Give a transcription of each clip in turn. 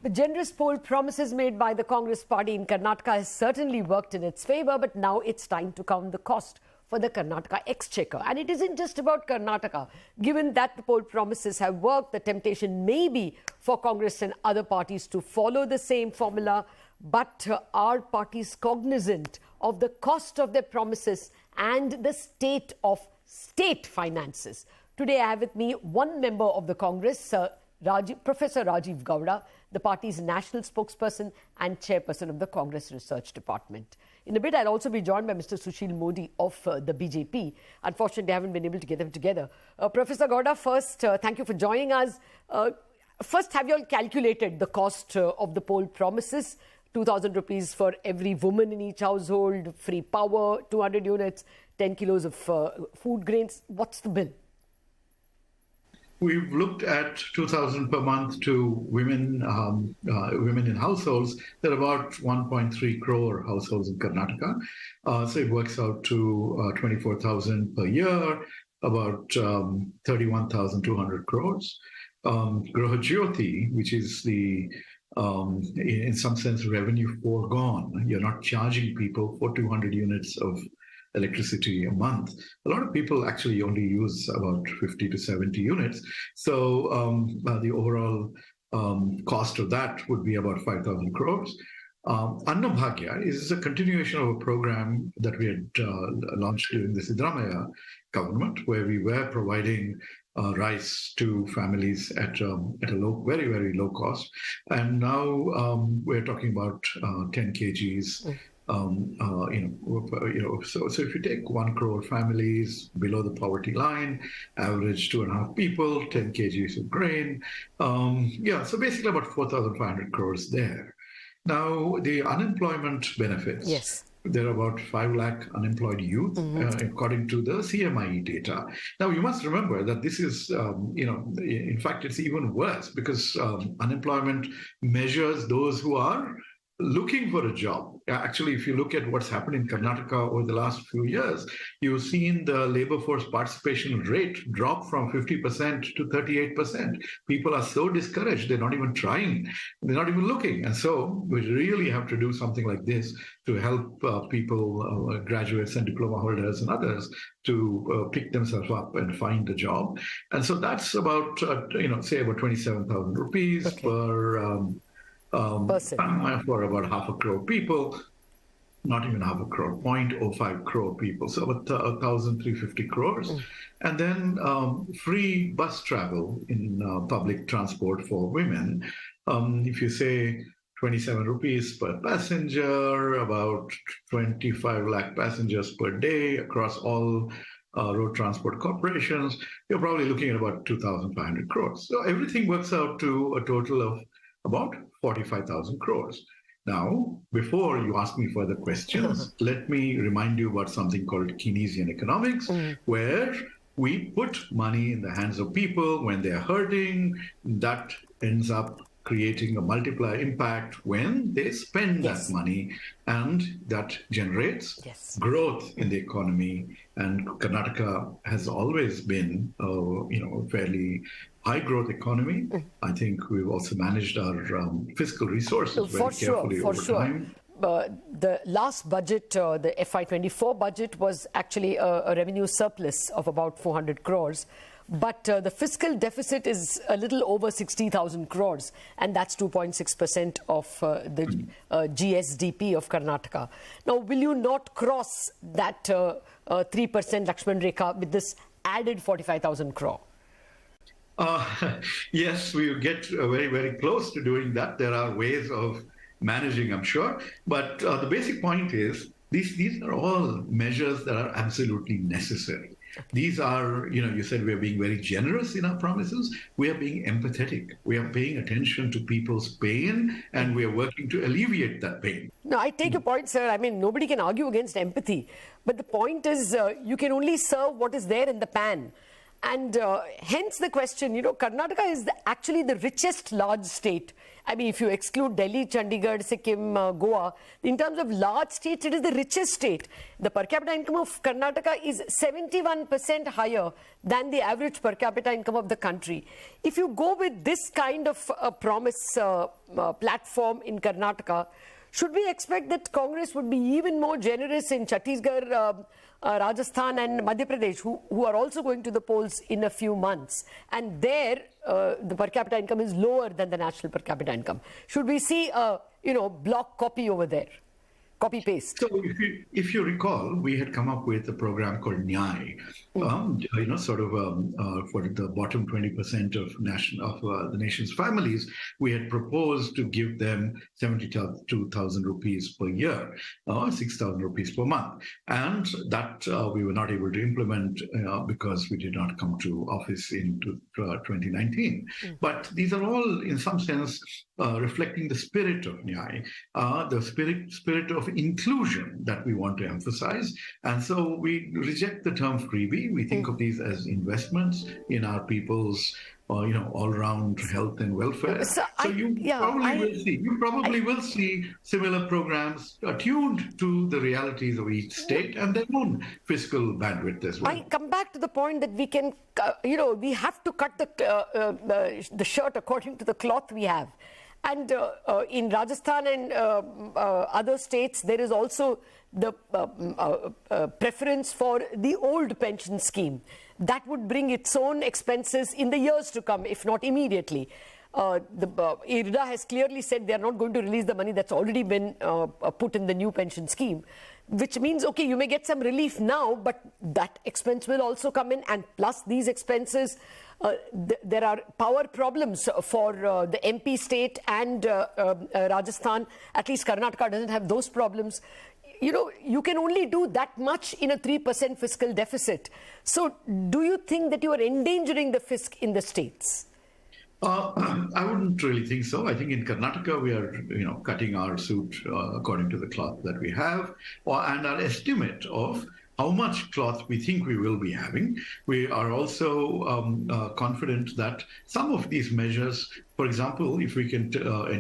The generous poll promises made by the Congress party in Karnataka has certainly worked in its favour, but now it's time to count the cost for the Karnataka exchequer. And it isn't just about Karnataka. Given that the poll promises have worked, the temptation may be for Congress and other parties to follow the same formula. But are parties cognizant of the cost of their promises and the state of state finances? Today I have with me one member of the Congress, Professor Rajeev Gowda, the party's national spokesperson and chairperson of the Congress Research Department. In a bit, I'll also be joined by Mr. Sushil Modi of the BJP. Unfortunately, I haven't been able to get them together. Professor Gowda, first, thank you for joining us. First, have you all calculated the cost of the poll promises? 2,000 rupees for every woman in each household, free power, 200 units, 10 kilos of food grains. What's the bill? We've looked at 2,000 per month to women in households. There are about 1.3 crore households in Karnataka. So it works out to 24,000 per year, about 31,200 crores. Graha Jyoti, which is the in some sense revenue foregone. You're not charging people for 200 units of electricity a month. A lot of people actually only use about 50 to 70 units. So the overall cost of that would be about 5,000 crores. Annabhagya is a continuation of a program that we had launched during the Siddaramaiah government, where we were providing rice to families at a low, very, very low cost. And now we're talking about 10 kgs. So if you take 1 crore families below the poverty line, average 2.5 people, 10 kgs of grain. So basically about 4,500 crores there. Now, the unemployment benefits. Yes. There are about 5 lakh unemployed youth, according to the CMIE data. Now, you must remember that this is, in fact, it's even worse because unemployment measures those who are looking for a job. Actually, if you look at what's happened in Karnataka over the last few years, you've seen the labor force participation rate drop from 50% to 38%. People are so discouraged, they're not even trying, they're not even looking. And so we really have to do something like this to help people, graduates and diploma holders and others to pick themselves up and find a job. And so that's about, say about 27,000 rupees per for about 500 crore people, not even 500 crore, 0.05 crore people, so about 1,350 crores. And then free bus travel in public transport for women. If you say 27 rupees per passenger, about 25 lakh passengers per day across all road transport corporations, you're probably looking at about 2,500 crores. So everything works out to a total of about 45,000 crores. Now, before you ask me further questions, let me remind you about something called Kinesian Economics, where we put money in the hands of people when they're hurting. That ends up creating a multiplier impact when they spend that money, and that generates growth in the economy. And Karnataka has always been a fairly high growth economy. I think we've also managed our fiscal resources very carefully over time. The last budget, the FY24 budget, was actually a revenue surplus of about 400 crores. But the fiscal deficit is a little over 60,000 crores, and that's 2.6% of the GSDP of Karnataka. Now, will you not cross that 3% Lakshman Rekha with this added 45,000 crore? Yes, we will get very, very close to doing that. There are ways of managing, I'm sure. But the basic point is these are all measures that are absolutely necessary. These are, you said we're being very generous in our promises. We are being empathetic. We are paying attention to people's pain, and we are working to alleviate that pain. No, I take your point, sir. I mean, nobody can argue against empathy. But the point is, you can only serve what is there in the pan. And hence the question, Karnataka is actually the richest large state. I mean, if you exclude Delhi, Chandigarh, Sikkim, Goa, in terms of large states, it is the richest state. The per capita income of Karnataka is 71% higher than the average per capita income of the country. If you go with this kind of promise platform in Karnataka, should we expect that Congress would be even more generous in Chhattisgarh, Rajasthan and Madhya Pradesh, who are also going to the polls in a few months? And there, the per capita income is lower than the national per capita income. Should we see a, block copy over there? Copy paste. So if you recall, we had come up with a program called Nyai, for the bottom 20% of the nation's families. We had proposed to give them 72,000 rupees per year, 6,000 rupees per month, and that we were not able to implement because we did not come to office in 2019. But these are all, in some sense, reflecting the spirit of Nyai, the spirit of inclusion that we want to emphasize. And so we reject the term freebie. We think of these as investments in our people's all-round health and welfare. You probably will see similar programs attuned to the realities of each state and their own fiscal bandwidth as well. I come back to the point that we can, we have to cut the shirt according to the cloth we have. And in Rajasthan and other states, there is also the preference for the old pension scheme. That would bring its own expenses in the years to come, if not immediately. IRDA has clearly said they are not going to release the money that's already been put in the new pension scheme, which means, okay, you may get some relief now, but that expense will also come in. And plus these expenses, there are power problems for the MP state and Rajasthan. At least Karnataka doesn't have those problems. You can only do that much in a 3% fiscal deficit. So do you think that you are endangering the fisc in the states? I wouldn't really think so. I think in Karnataka, we are, cutting our suit according to the cloth that we have, and our estimate of how much cloth we think we will be having. We are also confident that some of these measures, for example, if we can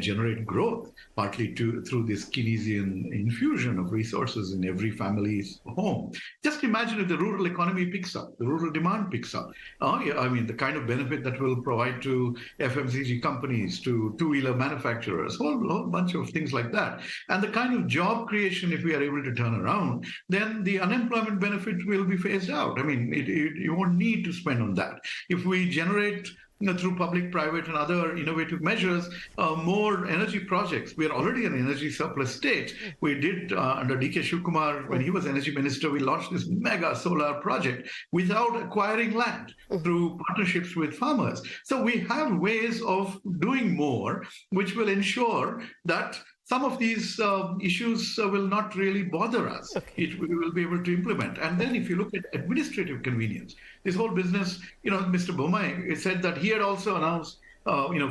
generate growth, partly through this Keynesian infusion of resources in every family's home. Just imagine if the rural economy picks up, the rural demand picks up. The kind of benefit that will provide to FMCG companies, to two-wheeler manufacturers, whole bunch of things like that. And the kind of job creation, if we are able to turn around, then the unemployment benefit will be phased out. You won't need to spend on that. If we generate through public, private, and other innovative measures, more energy projects. We are already an energy surplus state. We did, under D.K. Shivkumar, when he was energy minister, we launched this mega solar project without acquiring land through partnerships with farmers. So we have ways of doing more, which will ensure that some of these issues will not really bother us. Okay. We will be able to implement. And then if you look at administrative convenience, this whole business, Mr. Bommai said that he had also announced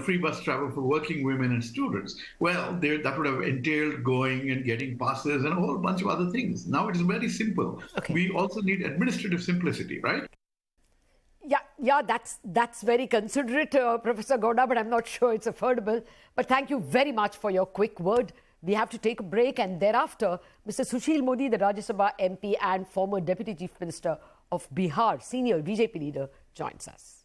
free bus travel for working women and students. Well, that would have entailed going and getting passes and a whole bunch of other things. Now it is very simple. Okay. We also need administrative simplicity, right? Yeah, that's very considerate, Professor Gowda, but I'm not sure it's affordable. But thank you very much for your quick word. We have to take a break, and thereafter, Mr. Sushil Modi, the Rajya Sabha MP and former Deputy Chief Minister of Bihar, senior BJP leader, joins us.